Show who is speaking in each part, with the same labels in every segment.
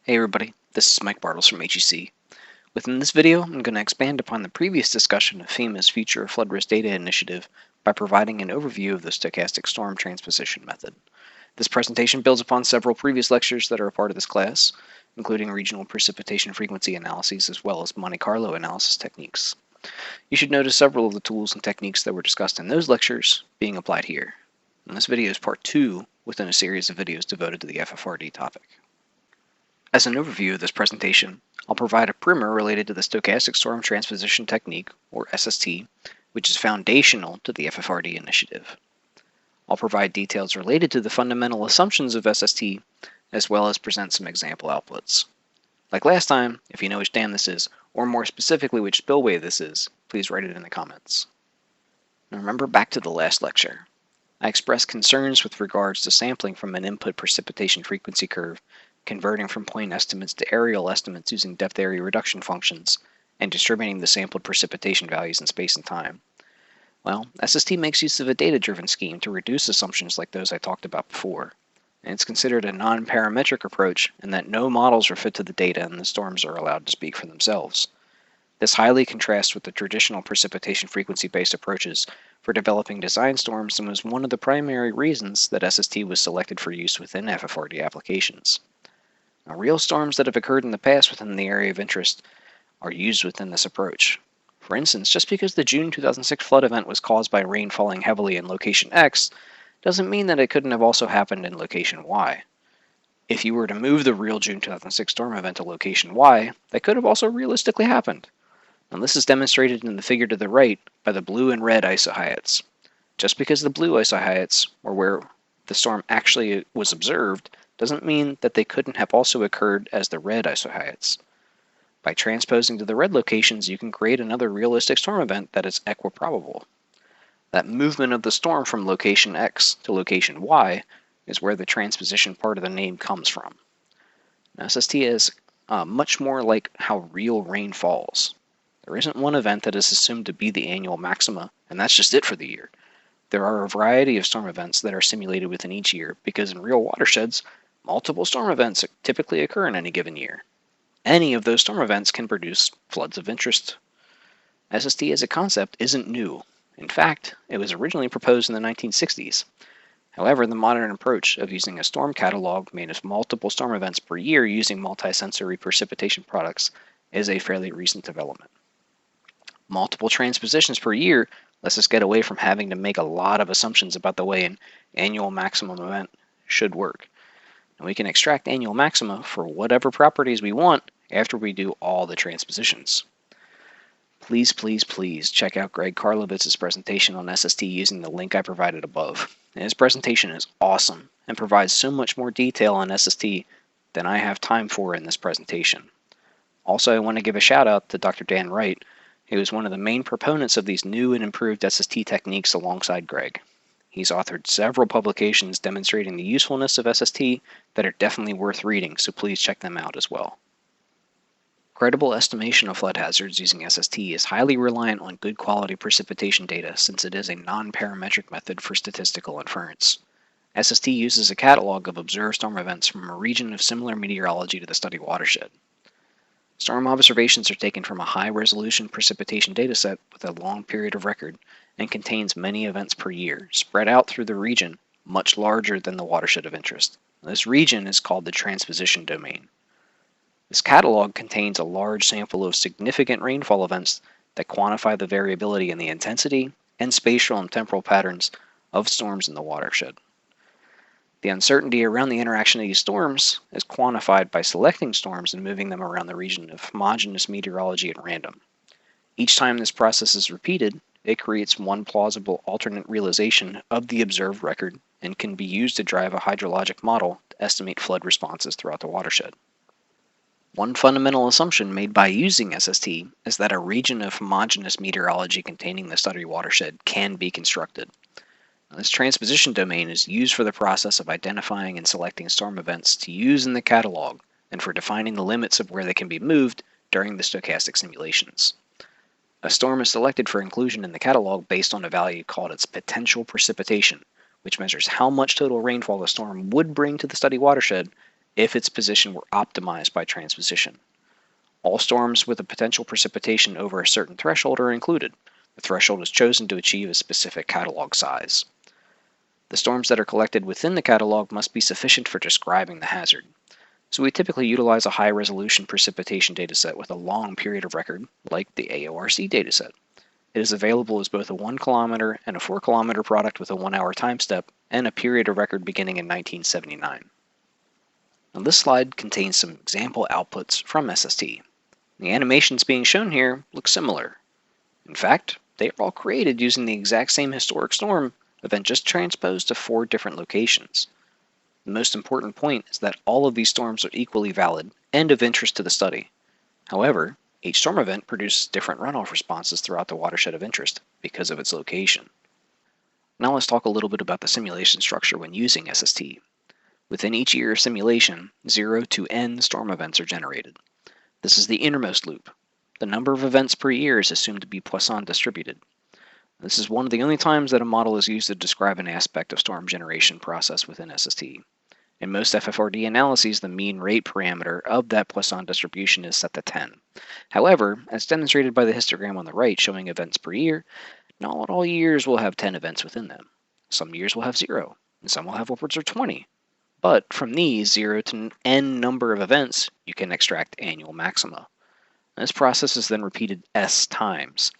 Speaker 1: Hey everybody, this is Mike Bartles from HEC. Within this video, I'm going to expand upon the previous discussion of FEMA's Future Flood Risk Data Initiative by providing an overview of the Stochastic Storm Transposition method. This presentation builds upon several previous lectures that are a part of this class, including regional precipitation frequency analyses as well as Monte Carlo analysis techniques. You should notice several of the tools and techniques that were discussed in those lectures being applied here. And this video is part 2 within a series of videos devoted to the FFRD topic. As an overview of this presentation, I'll provide a primer related to the Stochastic Storm Transposition technique, or SST, which is foundational to the FFRD initiative. I'll provide details related to the fundamental assumptions of SST, as well as present some example outputs. Like last time, if you know which dam this is, or more specifically which spillway this is, please write it in the comments. Now remember back to the last lecture. I expressed concerns with regards to sampling from an input precipitation frequency curve, converting from point estimates to areal estimates using depth area reduction functions, and distributing the sampled precipitation values in space and time. Well, SST makes use of a data-driven scheme to reduce assumptions like those I talked about before, and it's considered a non-parametric approach in that no models are fit to the data and the storms are allowed to speak for themselves. This highly contrasts with the traditional precipitation frequency-based approaches for developing design storms and was one of the primary reasons that SST was selected for use within FFRD applications. Now, real storms that have occurred in the past within the area of interest are used within this approach. For instance, just because the June 2006 flood event was caused by rain falling heavily in location X doesn't mean that it couldn't have also happened in location Y. If you were to move the real June 2006 storm event to location Y, that could have also realistically happened. Now, this is demonstrated in the figure to the right by the blue and red isohyates. Just because the blue isohyates were where the storm actually was observed doesn't mean that they couldn't have also occurred as the red isohyates. By transposing to the red locations, you can create another realistic storm event that is equiprobable. That movement of the storm from location X to location Y is where the transposition part of the name comes from. Now, SST is much more like how real rain falls. There isn't one event that is assumed to be the annual maxima, and that's just it for the year. There are a variety of storm events that are simulated within each year because in real watersheds, multiple storm events typically occur in any given year. Any of those storm events can produce floods of interest. SST as a concept isn't new. In fact, it was originally proposed in the 1960s. However, the modern approach of using a storm catalog made of multiple storm events per year using multisensory precipitation products is a fairly recent development. Multiple transpositions per year lets us get away from having to make a lot of assumptions about the way an annual maximum event should work. And we can extract annual maxima for whatever properties we want after we do all the transpositions. Please, please, please check out Greg Karlovitz's presentation on SST using the link I provided above. And his presentation is awesome and provides so much more detail on SST than I have time for in this presentation. Also, I want to give a shout out to Dr. Dan Wright, who is one of the main proponents of these new and improved SST techniques alongside Greg. He's authored several publications demonstrating the usefulness of SST that are definitely worth reading, so please check them out as well. Credible estimation of flood hazards using SST is highly reliant on good quality precipitation data since it is a non-parametric method for statistical inference. SST uses a catalog of observed storm events from a region of similar meteorology to the study watershed. Storm observations are taken from a high-resolution precipitation dataset with a long period of record and contains many events per year, spread out through the region much larger than the watershed of interest. This region is called the transposition domain. This catalog contains a large sample of significant rainfall events that quantify the variability in the intensity and spatial and temporal patterns of storms in the watershed. The uncertainty around the interaction of these storms is quantified by selecting storms and moving them around the region of homogeneous meteorology at random. Each time this process is repeated, it creates one plausible alternate realization of the observed record and can be used to drive a hydrologic model to estimate flood responses throughout the watershed. One fundamental assumption made by using SST is that a region of homogeneous meteorology containing the study watershed can be constructed. This transposition domain is used for the process of identifying and selecting storm events to use in the catalog and for defining the limits of where they can be moved during the stochastic simulations. A storm is selected for inclusion in the catalog based on a value called its potential precipitation, which measures how much total rainfall the storm would bring to the study watershed if its position were optimized by transposition. All storms with a potential precipitation over a certain threshold are included. The threshold is chosen to achieve a specific catalog size. The storms that are collected within the catalog must be sufficient for describing the hazard. So we typically utilize a high-resolution precipitation dataset with a long period of record, like the AORC dataset. It is available as both a 1 kilometer and a 4 kilometer product with a 1-hour time step and a period of record beginning in 1979. Now this slide contains some example outputs from SST. The animations being shown here look similar. In fact, they are all created using the exact same historic storm event, just transposed to 4 different locations. The most important point is that all of these storms are equally valid and of interest to the study. However, each storm event produces different runoff responses throughout the watershed of interest because of its location. Now let's talk a little bit about the simulation structure when using SST. Within each year of simulation, 0 to n storm events are generated. This is the innermost loop. The number of events per year is assumed to be Poisson distributed. This is one of the only times that a model is used to describe an aspect of storm generation process within SST. In most FFRD analyses, the mean rate parameter of that Poisson distribution is set to 10. However, as demonstrated by the histogram on the right showing events per year, not all years will have 10 events within them. Some years will have 0, and some will have upwards of 20. But from these 0 to n number of events, you can extract annual maxima. This process is then repeated s times.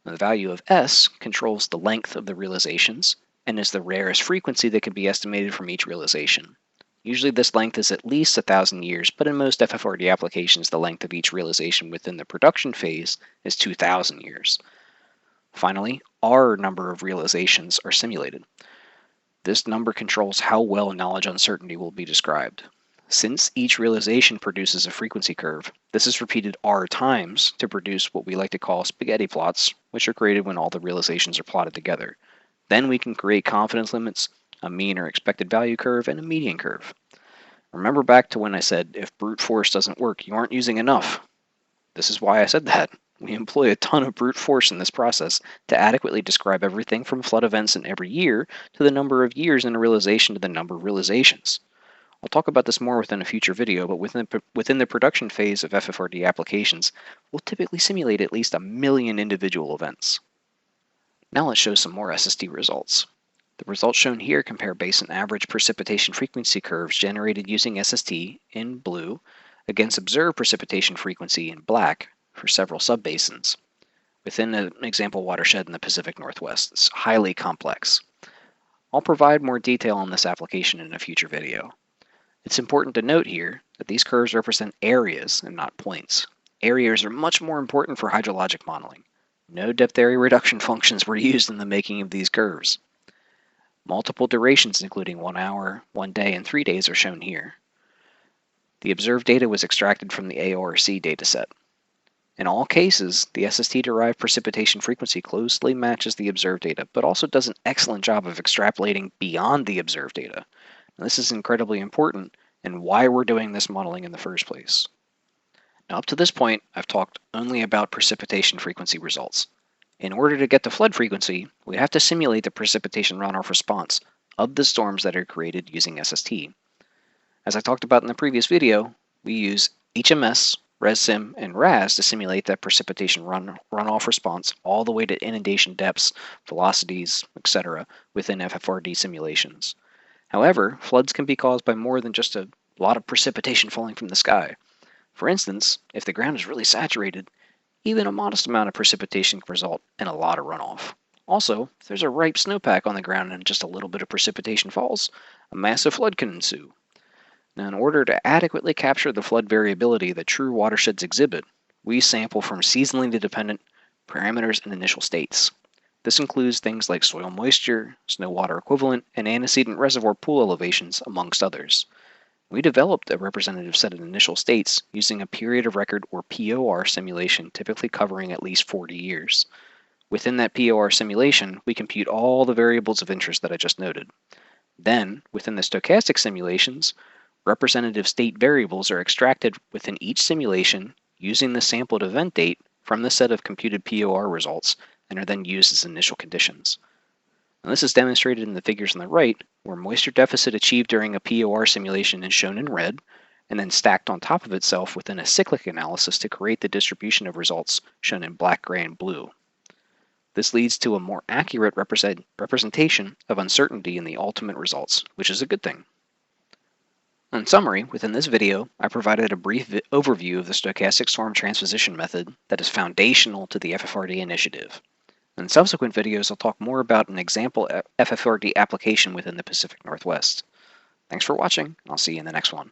Speaker 1: The value of s controls the length of the realizations and is the rarest frequency that can be estimated from each realization. Usually this length is at least 1,000 years, but in most FFRD applications the length of each realization within the production phase is 2,000 years. Finally, R number of realizations are simulated. This number controls how well knowledge uncertainty will be described. Since each realization produces a frequency curve, this is repeated R times to produce what we like to call spaghetti plots, which are created when all the realizations are plotted together. Then we can create confidence limits, a mean or expected value curve, and a median curve. Remember back to when I said if brute force doesn't work, you aren't using enough. This is why I said that. We employ a ton of brute force in this process to adequately describe everything from flood events in every year to the number of years in a realization to the number of realizations. I'll talk about this more within a future video, but within the production phase of FFRD applications, we'll typically simulate at least 1 million individual events. Now let's show some more SST results. The results shown here compare base and average precipitation frequency curves generated using SST in blue against observed precipitation frequency in black for several subbasins within an example watershed in the Pacific Northwest. It's highly complex. I'll provide more detail on this application in a future video. It's important to note here that these curves represent areas and not points. Areas are much more important for hydrologic modeling. No depth area reduction functions were used in the making of these curves. Multiple durations including 1 hour, 1 day, and 3 days are shown here. The observed data was extracted from the AORC dataset. In all cases, the SST-derived precipitation frequency closely matches the observed data, but also does an excellent job of extrapolating beyond the observed data. Now, this is incredibly important and why we're doing this modeling in the first place. Now, up to this point, I've talked only about precipitation frequency results. In order to get to flood frequency, we have to simulate the precipitation runoff response of the storms that are created using SST. As I talked about in the previous video, we use HMS, ResSim, and RAS to simulate that precipitation runoff response all the way to inundation depths, velocities, etc. within FFRD simulations. However, floods can be caused by more than just a lot of precipitation falling from the sky. For instance, if the ground is really saturated, even a modest amount of precipitation can result in a lot of runoff. Also, if there's a ripe snowpack on the ground and just a little bit of precipitation falls, a massive flood can ensue. Now, in order to adequately capture the flood variability that true watersheds exhibit, we sample from seasonally dependent parameters and initial states. This includes things like soil moisture, snow water equivalent, and antecedent reservoir pool elevations, amongst others. We developed a representative set of initial states using a period of record or POR simulation typically covering at least 40 years. Within that POR simulation, we compute all the variables of interest that I just noted. Then, within the stochastic simulations, representative state variables are extracted within each simulation using the sampled event date from the set of computed POR results and are then used as initial conditions. Now, this is demonstrated in the figures on the right, where moisture deficit achieved during a POR simulation is shown in red, and then stacked on top of itself within a cyclic analysis to create the distribution of results shown in black, gray, and blue. This leads to a more accurate representation of uncertainty in the ultimate results, which is a good thing. In summary, within this video, I provided a brief overview of the stochastic storm transposition method that is foundational to the FFRD initiative. In subsequent videos, I'll talk more about an example FFRD application within the Pacific Northwest. Thanks for watching, and I'll see you in the next one.